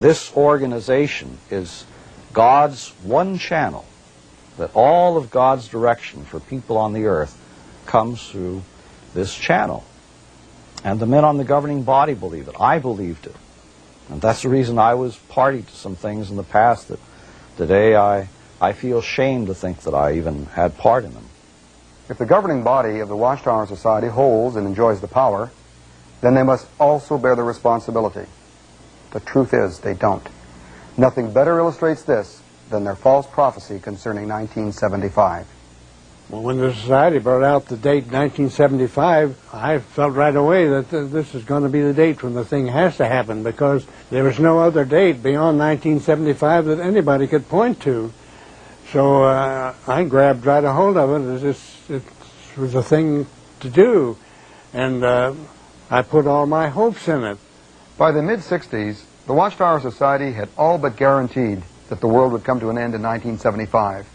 This organization is God's one channel, that all of God's direction for people on the earth comes through this channel. And the men on the governing body believe it. I believed it. And that's the reason I was party to some things in the past that today I feel shame to think that I even had part in them. If the governing body of the Watchtower Society holds and enjoys the power, then they must also bear the responsibility. The truth is, they don't. Nothing better illustrates this than their false prophecy concerning 1975. Well, when the Society brought out the date 1975, I felt right away that this is going to be the date when the thing has to happen, because there was no other date beyond 1975 that anybody could point to. So I grabbed right a hold of it. It was a thing to do, and I put all my hopes in it. By the mid-60s, the Watchtower Society had all but guaranteed that the world would come to an end in 1975.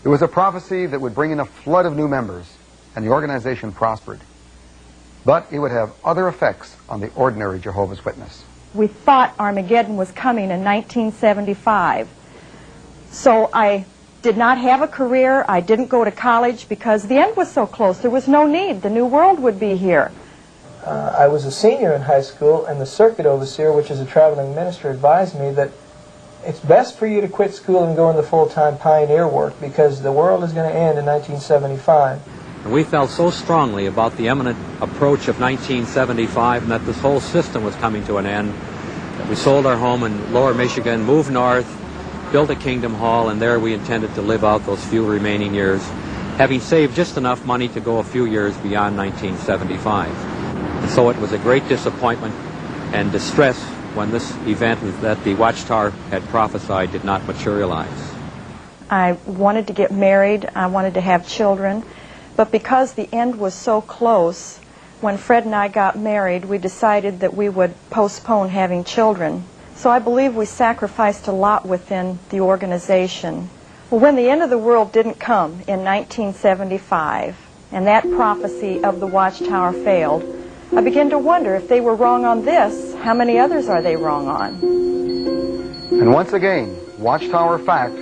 It was a prophecy that would bring in a flood of new members, and the organization prospered. But it would have other effects on the ordinary Jehovah's Witness. We thought Armageddon was coming in 1975. So I did not have a career. I didn't go to college because the end was so close. There was no need. The new world would be here. I was a senior in high school, and the circuit overseer, which is a traveling minister, advised me that it's best for you to quit school and go into full-time pioneer work because the world is going to end in 1975. And we felt so strongly about the imminent approach of 1975 and that this whole system was coming to an end that we sold our home in Lower Michigan, moved north, built a Kingdom Hall, and there we intended to live out those few remaining years, having saved just enough money to go a few years beyond 1975. And so it was a great disappointment and distress when this event that the Watchtower had prophesied did not materialize. I wanted to get married. I wanted to have children. But because the end was so close, when Fred and I got married, we decided that we would postpone having children. So I believe we sacrificed a lot within the organization. Well, when the end of the world didn't come in 1975, and that prophecy of the Watchtower failed, I began to wonder if they were wrong on this, how many others are they wrong on? And once again, Watchtower fact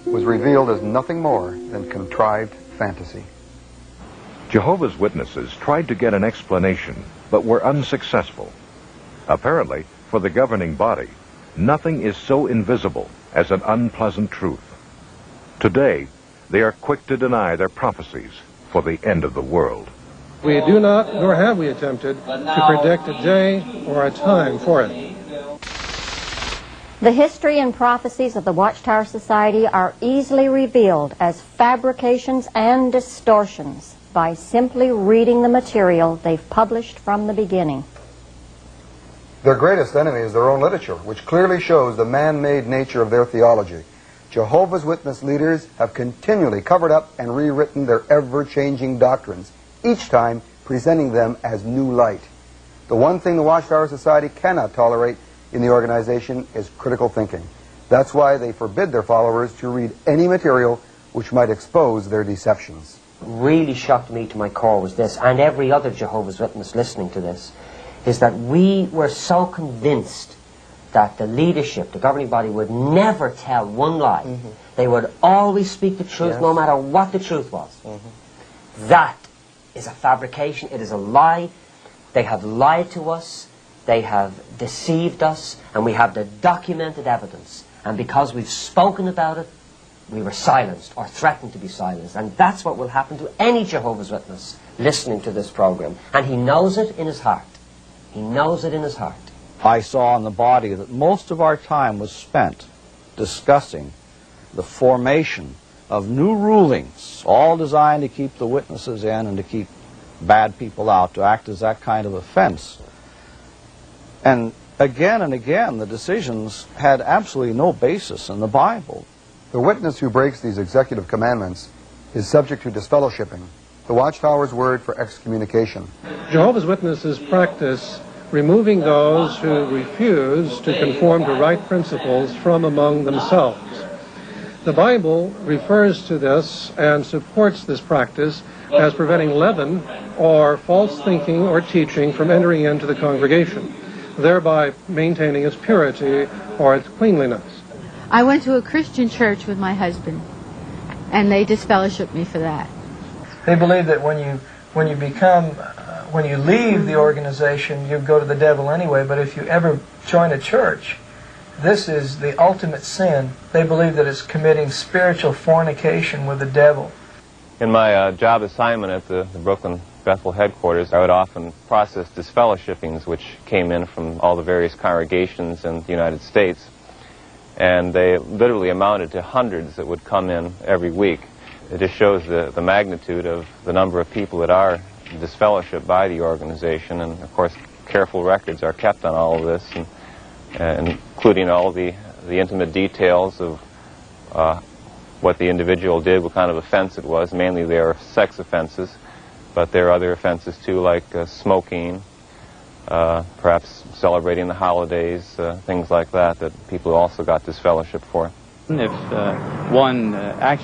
was revealed as nothing more than contrived fantasy. Jehovah's Witnesses tried to get an explanation, but were unsuccessful. Apparently, for the governing body, nothing is so invisible as an unpleasant truth. Today, they are quick to deny their prophecies for the end of the world. We do not, nor have we attempted, to predict a day or a time for it. The history and prophecies of the Watchtower Society are easily revealed as fabrications and distortions by simply reading the material they've published from the beginning. Their greatest enemy is their own literature, which clearly shows the man-made nature of their theology. Jehovah's Witness leaders have continually covered up and rewritten their ever-changing doctrines, each time presenting them as new light. The one thing the Watchtower Society cannot tolerate in the organization is critical thinking. That's why they forbid their followers to read any material which might expose their deceptions. Really shocked me to my core was this, and every other Jehovah's Witness listening to this, is that we were so convinced that the leadership, the governing body, would never tell one lie. Mm-hmm. They would always speak the truth, yes, no matter what the truth was. Mm-hmm. That is a fabrication. It is a lie. They have lied to us. They have deceived us. And we have the documented evidence. And because we've spoken about it, we were silenced or threatened to be silenced. And that's what will happen to any Jehovah's Witness listening to this program. And he knows it in his heart. He knows it in his heart. I saw in the body that most of our time was spent discussing the formation of new rulings, all designed to keep the witnesses in and to keep bad people out, to act as that kind of a fence. And again, the decisions had absolutely no basis in the Bible. The witness who breaks these executive commandments is subject to disfellowshipping, the Watchtower's word for excommunication. Jehovah's Witnesses practice removing those who refuse to conform to right principles from among themselves. The Bible refers to this and supports this practice as preventing leaven or false thinking or teaching from entering into the congregation. thereby maintaining its purity or its cleanliness. I went to a Christian church with my husband, and they disfellowshipped me for that. They believe that when you leave the organization, you go to the devil anyway, but if you ever join a church, this is the ultimate sin. They believe that it's committing spiritual fornication with the devil. In my job assignment at the Brooklyn Bethel headquarters, I would often process disfellowshippings which came in from all the various congregations in the United States, and they literally amounted to hundreds that would come in every week. It just shows the magnitude of the number of people that are disfellowshipped by the organization, and of course careful records are kept on all of this, and including all the intimate details of what the individual did, what kind of offense it was. Mainly they are sex offenses, but there are other offenses too, like smoking, perhaps celebrating the holidays, things like that, that people also got disfellowship for. If one actually